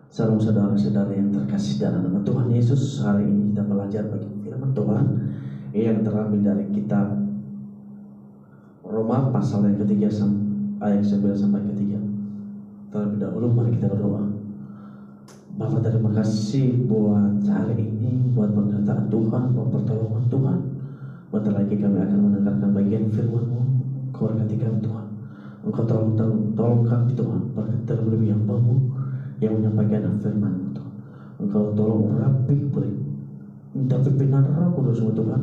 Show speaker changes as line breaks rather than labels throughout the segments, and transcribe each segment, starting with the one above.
Salam saudara-saudara yang terkasih dalam nama Tuhan Yesus. Hari ini kita belajar bagi firman Tuhan yang terambil dari kitab Roma pasal yang ketiga ayat 9 sampai ketiga. Terlebih dahulu mari kita berdoa. Bapa, terima kasih buat hari ini, buat penyertaan Tuhan, buat pertolongan Tuhan. Bentar lagi kami akan mendengarkan bagian firman-Mu. Kau berkati kami Tuhan. Engkau tolong kami Tuhan, berkati terlebih hamba-Mu yang menyampaikan firman Tuhan. Engkau tolong rapi beri minta pimpinan Roh Kudus Tuhan,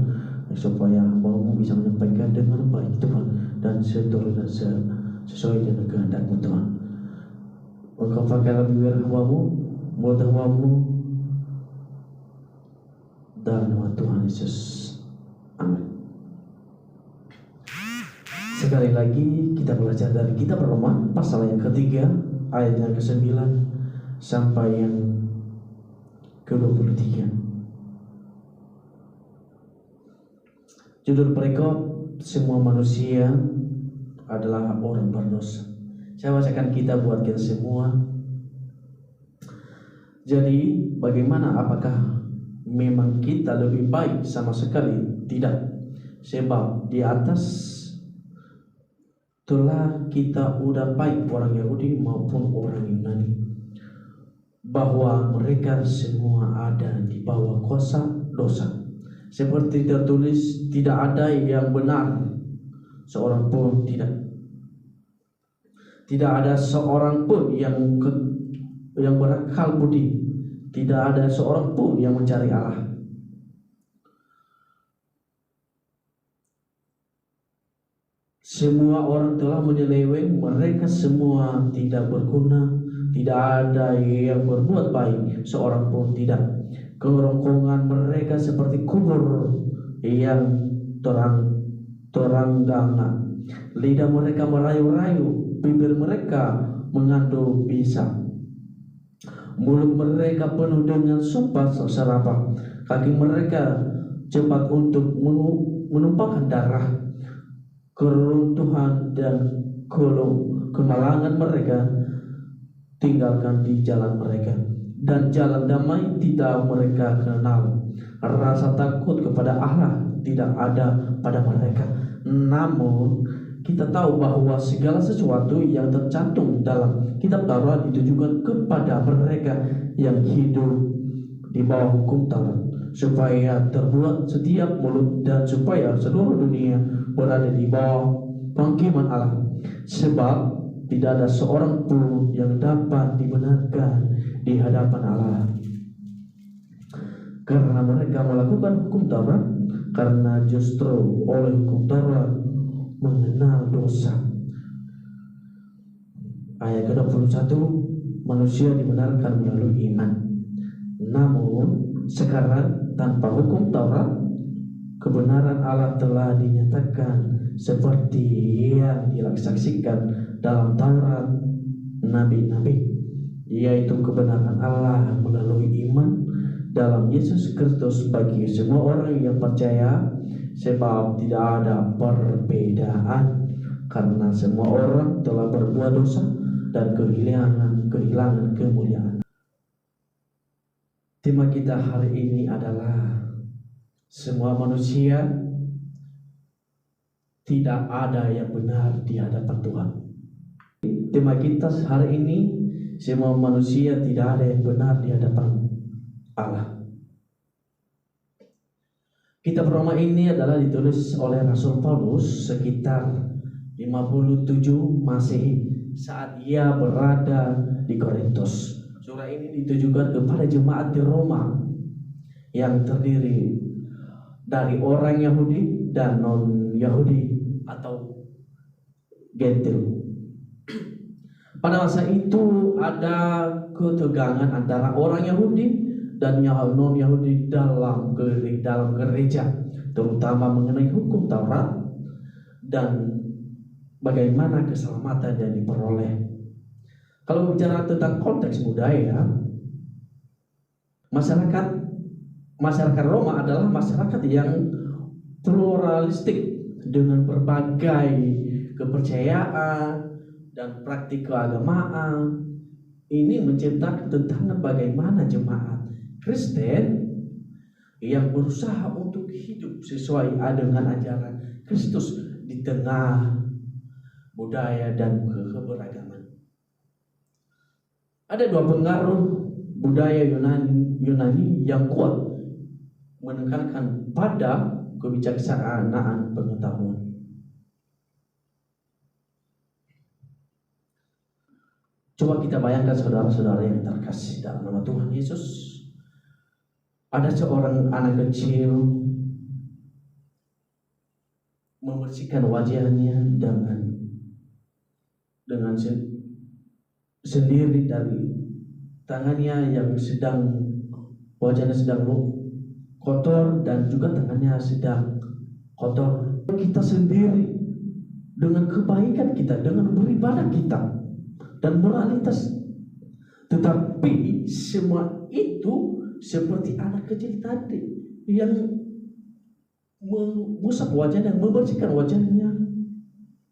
supaya hamba-Mu bisa menyampaikan dengan baik Tuhan, dan sesuai dengan kehendak-Mu Tuhan. Engkau pakai lebih hamba-Mu, mulut hamba-Mu, dalam nama Tuhan Yesus, amin. Sekali lagi kita belajar dari kitab Roma pasal yang ketiga ayat yang ke-9 sampai yang ke-23. Judul perikop, semua manusia adalah orang berdosa. Saya bacakan kita buat kita semua. Jadi bagaimana, apakah memang kita lebih baik? Sama sekali tidak. Sebab di atas telah kita udah baik orang Yahudi maupun orang Yunani, bahwa mereka semua ada di bawah kuasa dosa. Seperti tertulis, tidak ada yang benar, seorang pun tidak. Tidak ada seorang pun yang berakal budi. Tidak ada seorang pun yang mencari Allah. Semua orang telah menyeleweng, mereka semua tidak berguna, tidak ada yang berbuat baik, seorang pun tidak. Kerongkongan mereka seperti kubur yang teranggangan. Lidah mereka merayu-rayu, bibir mereka mengandung bisa. Mulut mereka penuh dengan sumpah serapah, kaki mereka cepat untuk menumpahkan darah. Keruntuhan dan kemalangan mereka tinggalkan di jalan mereka, dan jalan damai tidak mereka kenal. Rasa takut kepada Allah tidak ada pada mereka. Namun kita tahu bahwa segala sesuatu yang tercantum dalam kitab Taurat ditujukan kepada mereka yang hidup di bawah hukum Taurat, supaya terbuat setiap mulut dan supaya seluruh dunia berada di bawah penghakiman Allah. Sebab tidak ada seorang pun yang dapat dibenarkan di hadapan Allah, karena mereka melakukan hukum Taurat, karena justru oleh hukum Taurat mengenal dosa. Ayat ke-21, manusia dibenarkan melalui iman. Namun sekarang tanpa hukum Taurat, kebenaran Allah telah dinyatakan seperti yang disaksikan dalam Taurat nabi-nabi, yaitu kebenaran Allah melalui iman dalam Yesus Kristus bagi semua orang yang percaya. Sebab tidak ada perbedaan, karena semua orang telah berbuat dosa dan kehilangan kemuliaan. Tema kita hari ini adalah semua manusia tidak ada yang benar di hadapan Tuhan. Tema kita hari ini, semua manusia tidak ada yang benar di hadapan Allah. Kitab Roma ini adalah ditulis oleh Rasul Paulus sekitar 57 Masehi saat ia berada di Korintus. Surah ini ditujukan kepada jemaat di Roma yang terdiri dari orang Yahudi dan non-Yahudi atau gentil. Pada masa itu ada ketegangan antara orang Yahudi dan non-Yahudi dalam gereja, terutama mengenai hukum Taurat dan bagaimana keselamatan yang diperoleh. Kalau bicara tentang konteks budaya, masyarakat Roma adalah masyarakat yang pluralistik dengan berbagai kepercayaan dan praktik keagamaan. ini menceritakan tentang bagaimana jemaat Kristen yang berusaha untuk hidup sesuai dengan ajaran Kristus di tengah budaya dan keberagaman. Ada dua pengaruh budaya Yunani yang kuat menekankan pada kebijaksanaan pengetahuan. Coba kita bayangkan saudara-saudara yang terkasih dalam nama Tuhan Yesus. Ada seorang anak kecil membersihkan wajahnya dengan sendiri dari tangannya yang wajahnya sedang kotor dan juga tangannya sedang kotor. Kita sendiri dengan kebaikan kita, dengan beribadah kita dan moralitas, tetapi semua itu seperti anak kecil tadi yang mengusap wajahnya, membersihkan wajahnya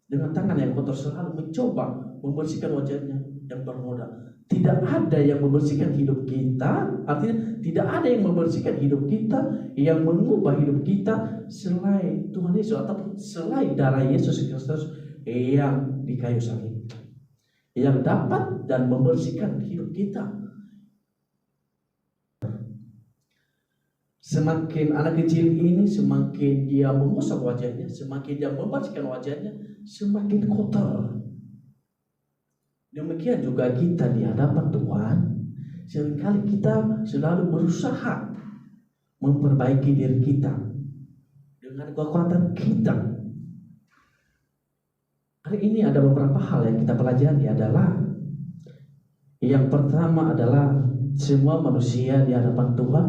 dengan tangan yang kotor, selalu mencoba membersihkan wajahnya yang bernoda. Tidak ada yang membersihkan hidup kita, artinya tidak ada yang membersihkan hidup kita, yang mengubah hidup kita selain Tuhan Yesus atau selain darah Yesus Kristus yang di kayu salib, yang dapat dan membersihkan hidup kita. Semakin anak kecil ini, semakin dia mengusap wajahnya, semakin dia membersihkan wajahnya, semakin kotor. Demikian juga kita di hadapan Tuhan. Seringkali kita selalu berusaha memperbaiki diri kita dengan kekuatan kita. Hari ini ada beberapa hal yang kita pelajari adalah, yang pertama adalah semua manusia di hadapan Tuhan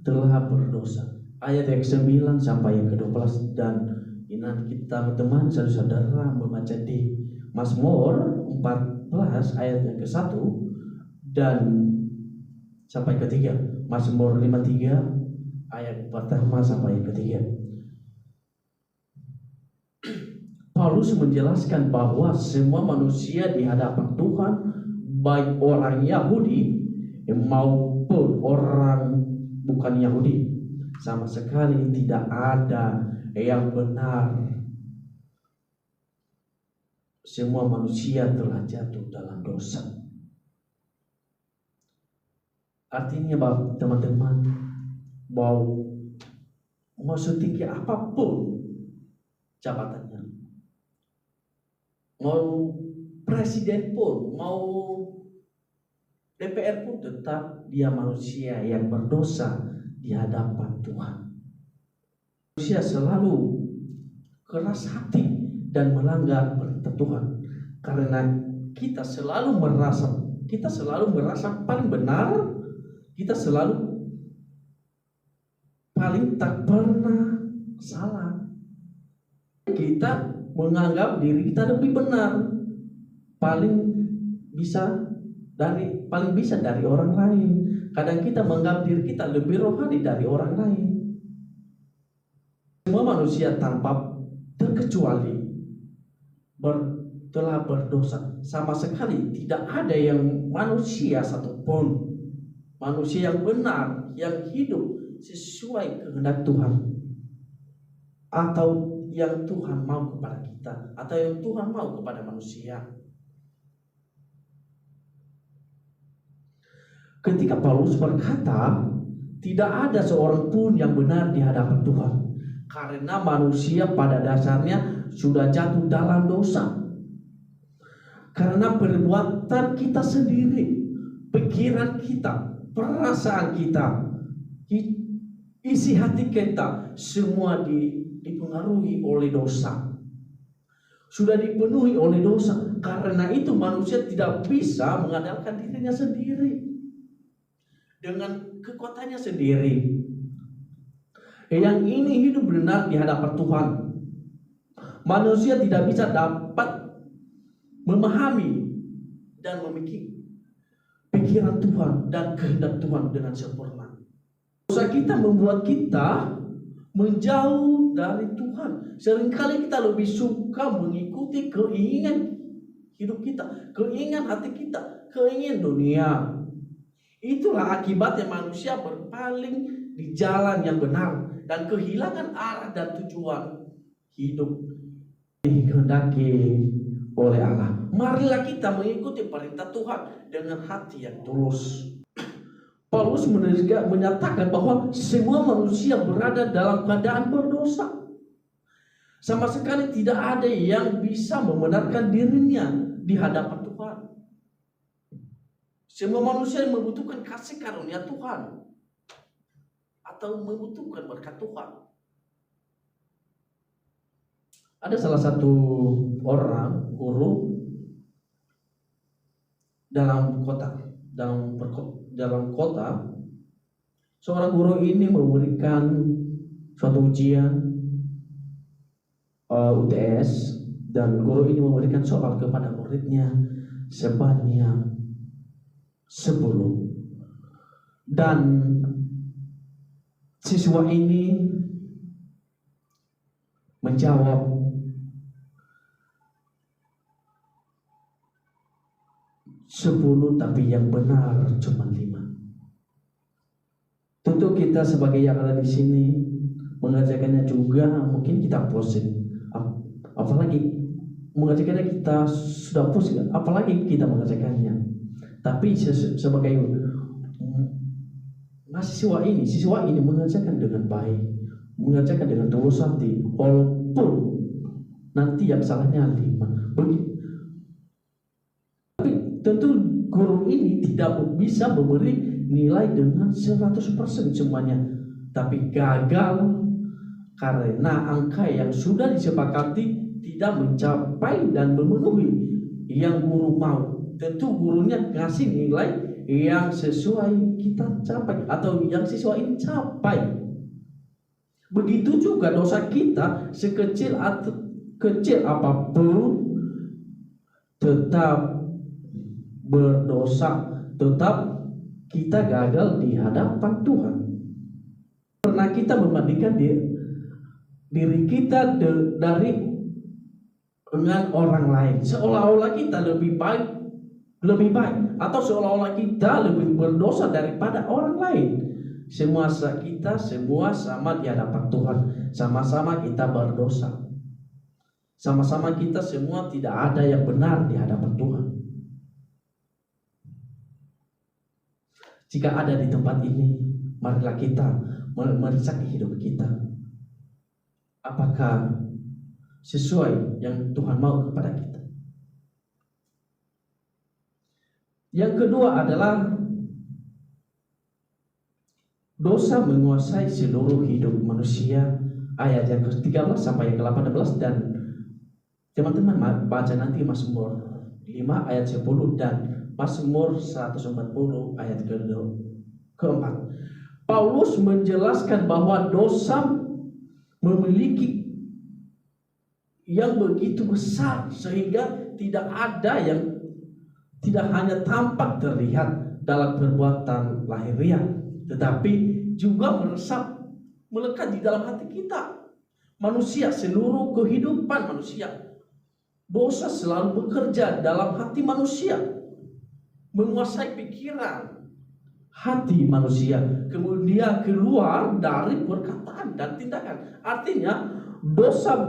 telah berdosa. Ayat yang 9 sampai yang ke-12, dan ini kita teman saudara membaca di Mazmur 14 ayat yang ke-1 dan sampai ke-3. Mazmur 53 ayat pertama sampai ke-3. Paulus menjelaskan bahwa semua manusia di hadapan Tuhan, baik orang Yahudi maupun orang bukan Yahudi, sama sekali tidak ada yang benar. Semua manusia telah jatuh dalam dosa. Artinya teman-teman, mau setinggi apapun jabatannya, mau presiden pun, mau DPR pun, tetap dia manusia yang berdosa di hadapan Tuhan. Manusia selalu keras hati dan melanggar perintah Tuhan, karena kita selalu merasa paling benar, kita selalu paling tak pernah salah. Kita menganggap diri kita lebih benar, paling bisa dari orang lain. Kadang kita menganggap diri kita lebih rohani dari orang lain. Semua manusia tanpa terkecuali telah berdosa. Sama sekali tidak ada yang manusia satupun, manusia yang benar, yang hidup sesuai kehendak Tuhan, atau yang Tuhan mau kepada kita, atau yang Tuhan mau kepada manusia. Ketika Paulus berkata, tidak ada seorang pun yang benar di hadapan Tuhan, karena manusia pada dasarnya sudah jatuh dalam dosa. Karena perbuatan kita sendiri, pikiran kita, perasaan kita, isi hati kita, semua dipengaruhi oleh dosa. Sudah dipenuhi oleh dosa. Karena itu manusia tidak bisa mengandalkan dirinya sendiri dengan kekuatannya sendiri. Yang ini hidup benar di hadapan Tuhan. Manusia tidak bisa dapat memahami dan memiliki pikiran Tuhan dan kehendak Tuhan dengan sempurna. Dosa kita membuat kita menjauh dari Tuhan. Seringkali kita lebih suka mengikuti keinginan hidup kita, keinginan hati kita, keingin dunia. Itulah akibatnya manusia berpaling di jalan yang benar dan kehilangan arah dan tujuan hidup dikehendaki oleh Allah. Marilah kita mengikuti perintah Tuhan dengan hati yang tulus. Paulus menyatakan bahwa semua manusia berada dalam keadaan berdosa. Sama sekali tidak ada yang bisa membenarkan dirinya di hadapan Tuhan. Semua manusia yang membutuhkan kasih karunia Tuhan atau membutuhkan berkat Tuhan. Ada salah satu orang guru dalam kota. Seorang guru ini memberikan suatu ujian UTS, dan guru ini memberikan soal kepada muridnya sebanyak 10, dan siswa ini menjawab 10, tapi yang benar cuma 5. Tentu kita sebagai yang ada di sini mengerjakannya juga mungkin kita pusing, apalagi mengerjakannya kita sudah pusing, apalagi kita mengerjakannya. Tapi sebagai siswa ini mengerjakan dengan baik, mengerjakan dengan tulus hati, walaupun nanti yang salahnya 5. Begitu. Tapi tentu guru ini tidak bisa memberi nilai dengan 100% semuanya, tapi gagal karena angka yang sudah disepakati tidak mencapai dan memenuhi yang guru mau. Tentu gurunya kasih nilai yang sesuai kita capai atau yang siswa ini capai. Begitu juga dosa kita, sekecil atau kecil apapun, tetap berdosa, tetap kita gagal di hadapan Tuhan. Karena kita membandingkan diri kita dengan orang lain, seolah-olah kita lebih baik, atau seolah-olah kita lebih berdosa daripada orang lain. Semua kita sama di hadapan Tuhan, sama-sama kita berdosa, sama-sama kita semua tidak ada yang benar di hadapan Tuhan. Jika ada di tempat ini, marilah kita meriksa hidup kita. Apakah sesuai yang Tuhan mau kepada kita? Yang kedua adalah dosa menguasai seluruh hidup manusia, ayat yang ke-13 sampai yang ke-18, dan teman-teman baca nanti Mazmur 5 ayat 10 dan Mazmur 140 ayat ke-4. Paulus menjelaskan bahwa dosa memiliki yang begitu besar sehingga tidak ada yang tidak hanya tampak terlihat dalam perbuatan lahiriah, tetapi juga meresap, melekat di dalam hati kita. Manusia, seluruh kehidupan manusia, dosa selalu bekerja dalam hati manusia, menguasai pikiran hati manusia, kemudian keluar dari perkataan dan tindakan. Artinya dosa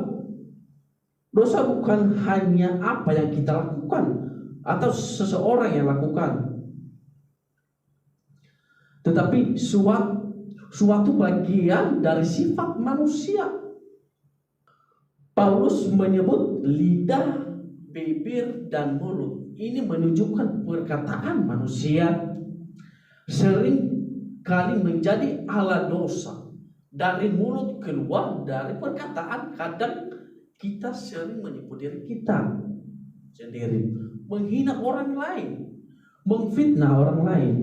bukan hanya apa yang kita lakukan atau seseorang yang lakukan, tetapi suatu bagian dari sifat manusia. Paulus menyebut lidah, bibir, dan mulut. Ini menunjukkan perkataan manusia sering kali menjadi alat dosa. Dari mulut keluar dari perkataan, kadang kita sering menipu diri kita sendiri, menghina orang lain, memfitnah orang lain,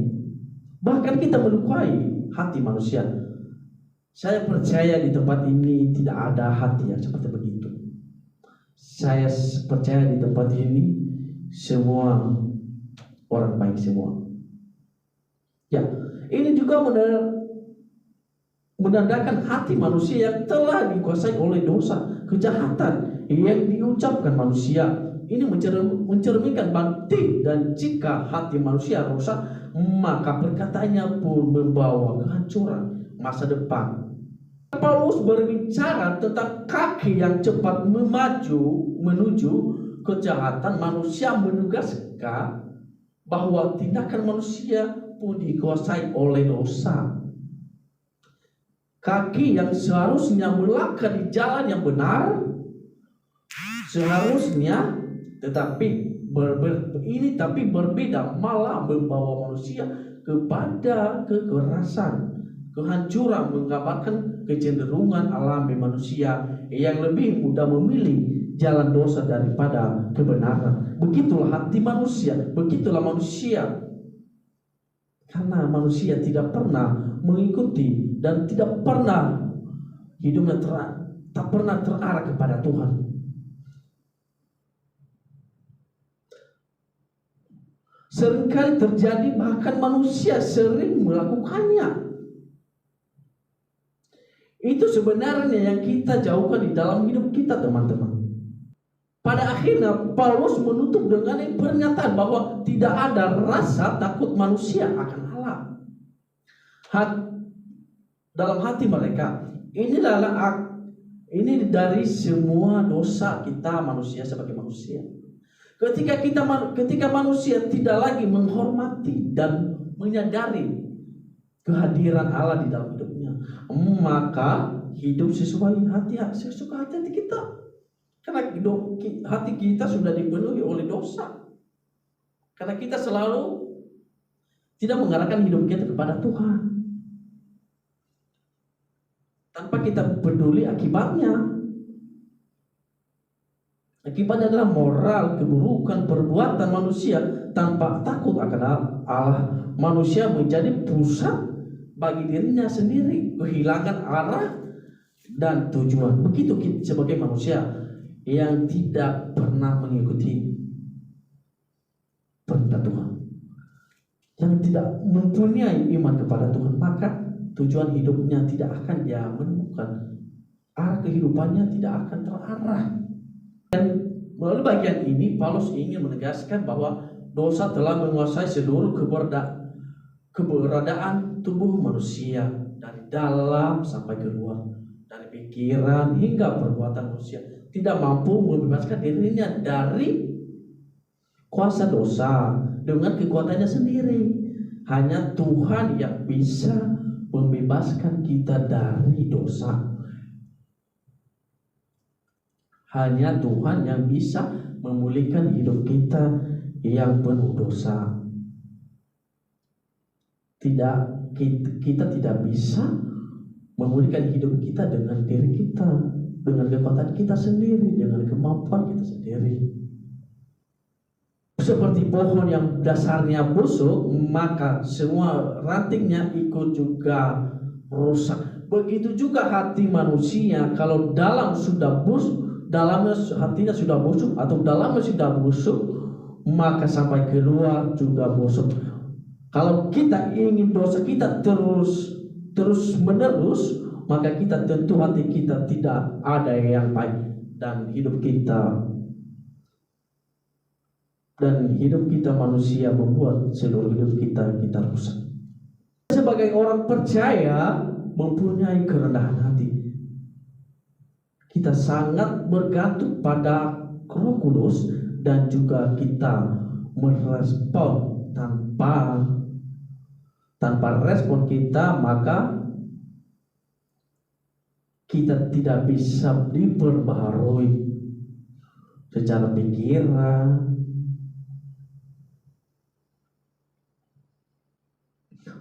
bahkan kita melukai hati manusia. Saya percaya di tempat ini tidak ada hati yang seperti begitu. Saya percaya di tempat ini semua orang baik semua. Ya, ini juga menandakan hati manusia yang telah dikuasai oleh dosa, kejahatan yang diucapkan manusia ini mencerminkan bukti, dan jika hati manusia rusak, maka perkataannya pun membawa kehancuran masa depan. Paulus berbicara tentang kaki yang cepat menuju kejahatan. Manusia menegaskan bahwa tindakan manusia pun dikuasai oleh dosa. Kaki yang seharusnya melangkah di jalan yang benar, seharusnya, tetapi berbeda, malah membawa manusia kepada kekerasan, kehancuran, menggambarkan kecenderungan alami manusia yang lebih mudah memilih jalan dosa daripada kebenaran. Begitulah hati manusia, begitulah manusia. Karena manusia tidak pernah mengikuti dan tidak pernah hidupnya tak pernah terarah kepada Tuhan. Seringkali terjadi, bahkan manusia sering melakukannya. Itu sebenarnya yang kita jauhkan di dalam hidup kita, teman-teman. Pada akhirnya Paulus menutup dengan pernyataan bahwa tidak ada rasa takut manusia akan Allah. Dalam hati mereka, ini dari semua dosa kita manusia sebagai manusia. Ketika manusia tidak lagi menghormati dan menyadari kehadiran Allah di dalam hidupnya, maka hidup sesuai hati kita. Karena hati kita sudah dipenuhi oleh dosa. Karena kita selalu tidak mengarahkan hidup kita kepada Tuhan, tanpa kita peduli akibatnya. Akibatnya adalah moral, keburukan, perbuatan manusia tanpa takut akan Allah. Manusia menjadi pusat bagi dirinya sendiri, kehilangan arah dan tujuan. Begitu kita sebagai manusia yang tidak pernah mengikuti perintah Tuhan, yang tidak mempunyai iman kepada Tuhan, maka tujuan hidupnya tidak akan dia menemukan. Arah kehidupannya tidak akan terarah. Dan melalui bagian ini Paulus ingin menegaskan bahwa dosa telah menguasai seluruh keberadaan tubuh manusia, dari dalam sampai keluar, dari pikiran hingga perbuatan manusia. Tidak mampu membebaskan dirinya dari kuasa dosa dengan kekuatannya sendiri. Hanya Tuhan yang bisa membebaskan kita dari dosa. Hanya Tuhan yang bisa memulihkan hidup kita yang penuh dosa. Kita tidak bisa memulihkan hidup kita dengan diri kita, dengan kekuatan kita sendiri, dengan kemampuan kita sendiri. Seperti pohon yang dasarnya busuk, maka semua rantingnya ikut juga rusak. Begitu juga hati manusia, kalau hatinya sudah busuk atau dalamnya sudah busuk, maka sampai keluar juga busuk. Kalau kita ingin dosa kita terus menerus, maka kita tentu hati kita tidak ada yang baik, dan hidup kita manusia membuat seluruh hidup kita rusak. Sebagai orang percaya mempunyai kerendahan hati, kita sangat bergantung pada Roh Kudus, dan juga kita merespon. Tanpa respon kita, maka kita tidak bisa diperbaharui secara pikiran.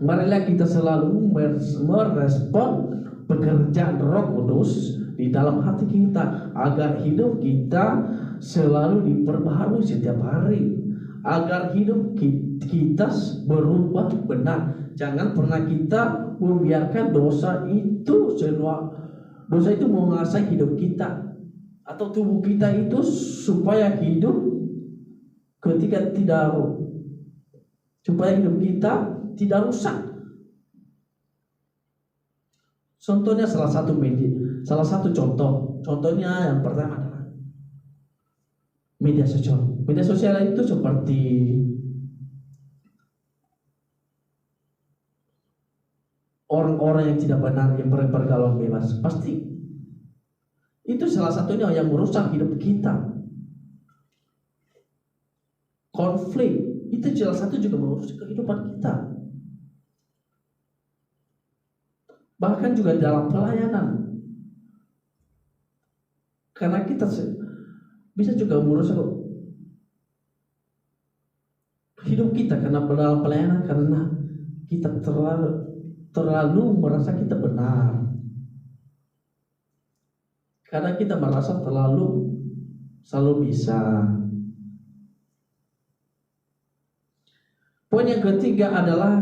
Marilah kita selalu merespon pekerjaan Roh Kudus di dalam hati kita, agar hidup kita selalu diperbaharui setiap hari, agar hidup kita berubah benar. Jangan pernah kita membiarkan dosa itu menguasai hidup kita atau tubuh kita itu, supaya hidup kita tidak rusak. Contohnya salah satu contohnya yang pertama adalah media sosial. Media sosial itu seperti orang-orang yang tidak benar yang bergaul bebas. Pasti itu salah satunya yang merusak hidup kita. Konflik itu salah satu juga merusak kehidupan kita. Bahkan juga dalam pelayanan. Karena kita bisa juga merusak hidup kita karena dalam pelayanan, karena kita terlalu merasa kita benar. Karena kita merasa selalu bisa. Poin yang ketiga adalah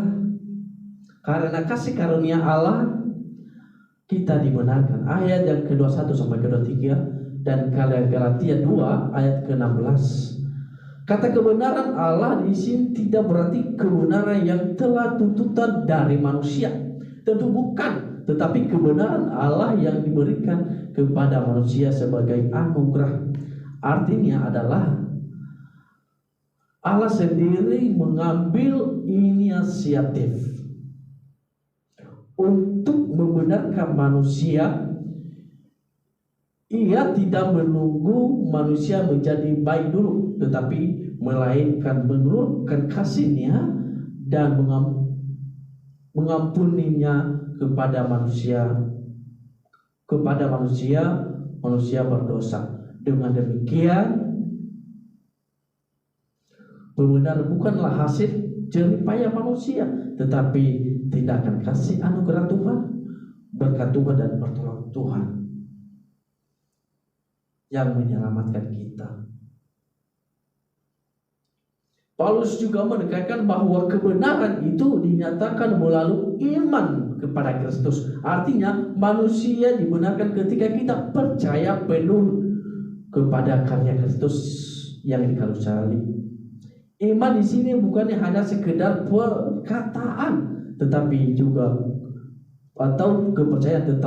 karena kasih karunia Allah kita dibenarkan. Ayat yang ke-21 sampai ke-23 dan Galatia 2 ayat ke-16. Kata kebenaran Allah di sini tidak berarti kebenaran yang telah tuntutan dari manusia. Tentu bukan, tetapi kebenaran Allah yang diberikan kepada manusia sebagai anugerah. Artinya adalah Allah sendiri mengambil inisiatif untuk membenarkan manusia. Ia tidak menunggu manusia menjadi baik dulu, tetapi melainkan menurunkan kasih-Nya dan mengampuninya kepada manusia berdosa. Dengan demikian, pembenaran bukanlah hasil jerih payah manusia, tetapi tindakan kasih anugerah Tuhan, berkat Tuhan dan pertolongan Tuhan yang menyelamatkan kita. Paulus juga menekankan bahwa kebenaran itu dinyatakan melalui iman kepada Kristus. Artinya manusia dibenarkan ketika kita percaya penuh kepada karya Kristus yang di kayu salib. Iman di sini bukannya hanya sekedar perkataan, tetapi juga atau kepercayaan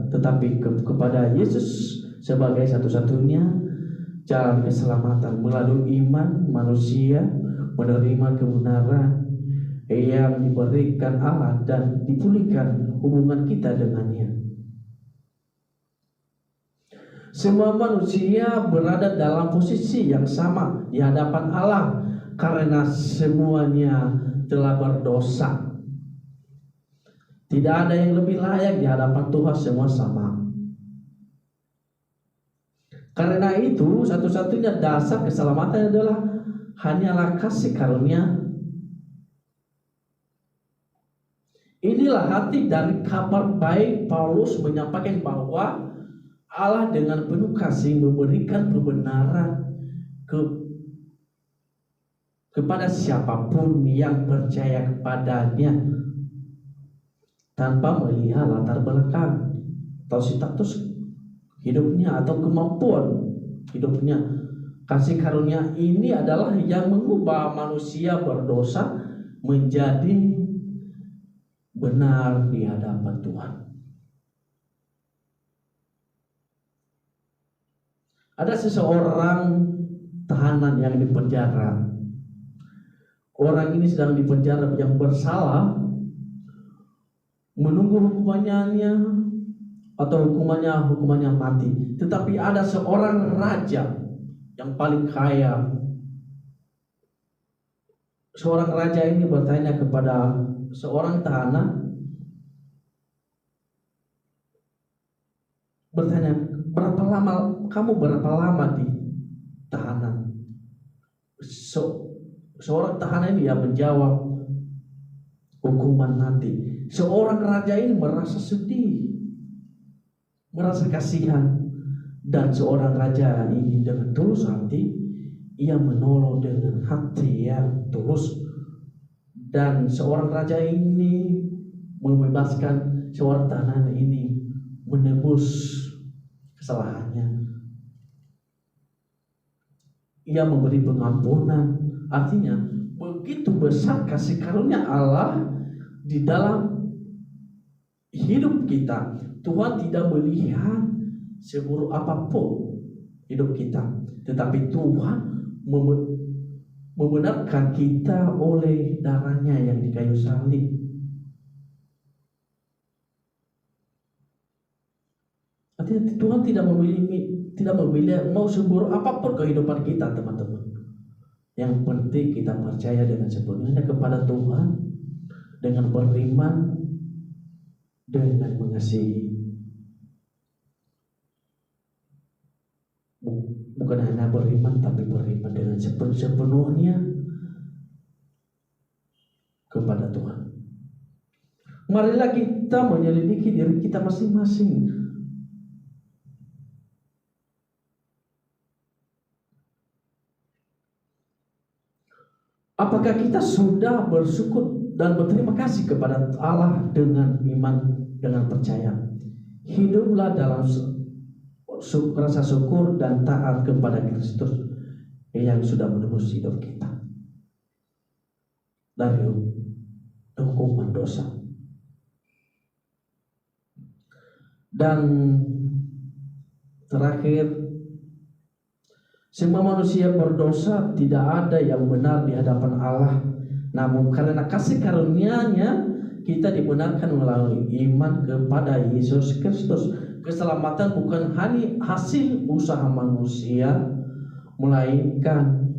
tetapi kepada Yesus sebagai satu-satunya jalan keselamatan. Melalui iman manusia menerima kebenaran yang diberikan Allah dan dipulihkan hubungan kita dengannya. Semua manusia berada dalam posisi yang sama di hadapan Allah karena semuanya telah berdosa. Tidak ada yang lebih layak di hadapan Tuhan, semua sama. Karena itu satu-satunya dasar keselamatan adalah hanyalah kasih karunia. Inilah hati dari kabar baik. Paulus menyampaikan bahwa Allah dengan penuh kasih memberikan kebenaran kepada siapapun yang percaya kepadanya, tanpa melihat latar belakang atau status hidupnya atau kemampuan hidupnya. Kasih karunia ini adalah yang mengubah manusia berdosa menjadi benar di hadapan Tuhan. Ada seseorang tahanan yang dipenjara. Orang ini sedang dipenjara yang bersalah, menunggu hukumannya atau hukumannya mati. Tetapi ada seorang raja yang paling kaya. Seorang raja ini bertanya kepada seorang tahanan, bertanya, kamu berapa lama di tahanan? Seorang tahanan ini yang menjawab, hukuman mati. Seorang raja ini merasa sedih, merasa kasihan, dan seorang raja ini dengan tulus hati ia menolong dengan hati yang tulus, dan seorang raja ini membebaskan seorang tahanan ini, menebus kesalahannya. Ia memberi pengampunan. Artinya begitu besar kasih karunia Allah di dalam hidup kita. Tuhan tidak melihat seburuk apapun hidup kita, tetapi Tuhan membenarkan kita oleh darahnya yang di kayu salib. Artinya Tuhan tidak memilih mau seburuk apapun kehidupan kita, teman-teman. Yang penting kita percaya dengan sepenuhnya kepada Tuhan, dengan beriman, dengan mengasihi. Bukan hanya beriman, tapi beriman dengan sepenuhnya kepada Tuhan. Marilah kita menyelidiki diri kita masing-masing. Apakah kita sudah bersyukur dan berterima kasih kepada Allah dengan iman, dengan percaya? Hiduplah dalam rasa syukur dan taat kepada Kristus yang sudah menebus hidup kita dari hukuman dosa. Dan terakhir, semua manusia berdosa, tidak ada yang benar di hadapan Allah. Namun karena kasih karunia-Nya kita dibenarkan melalui iman kepada Yesus Kristus. Keselamatan bukan hanya hasil usaha manusia, melainkan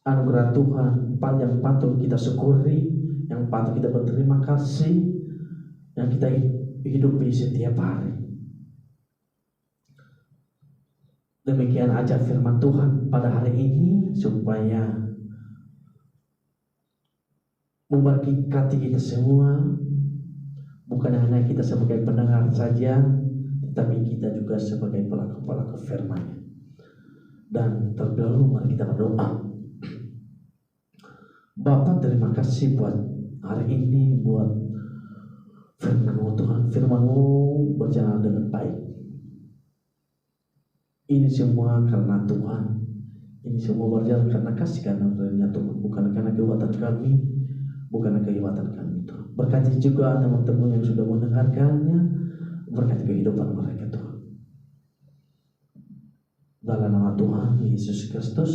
anugerah Tuhan yang patut kita syukuri, yang patut kita berterima kasih, yang kita hidupi setiap hari. Demikian aja firman Tuhan pada hari ini, supaya memberkati kita semua. Bukan hanya kita sebagai pendengar saja, tapi kita juga sebagai pelaku-pelaku firman-Nya. Dan terdahulu mari kita berdoa. Bapa, terima kasih buat hari ini, buat firman-Mu Tuhan. Firman-Mu berjalan dengan baik. Ini semua karena Tuhan. Ini semua berjalan karena kasih karunia Tuhan, bukan karena kekuatan kami, bukan kehebatan kami. Berkati juga teman-teman yang sudah mendengarkannya, berkati kehidupan mereka Tuhan. Dalam nama Tuhan Yesus Kristus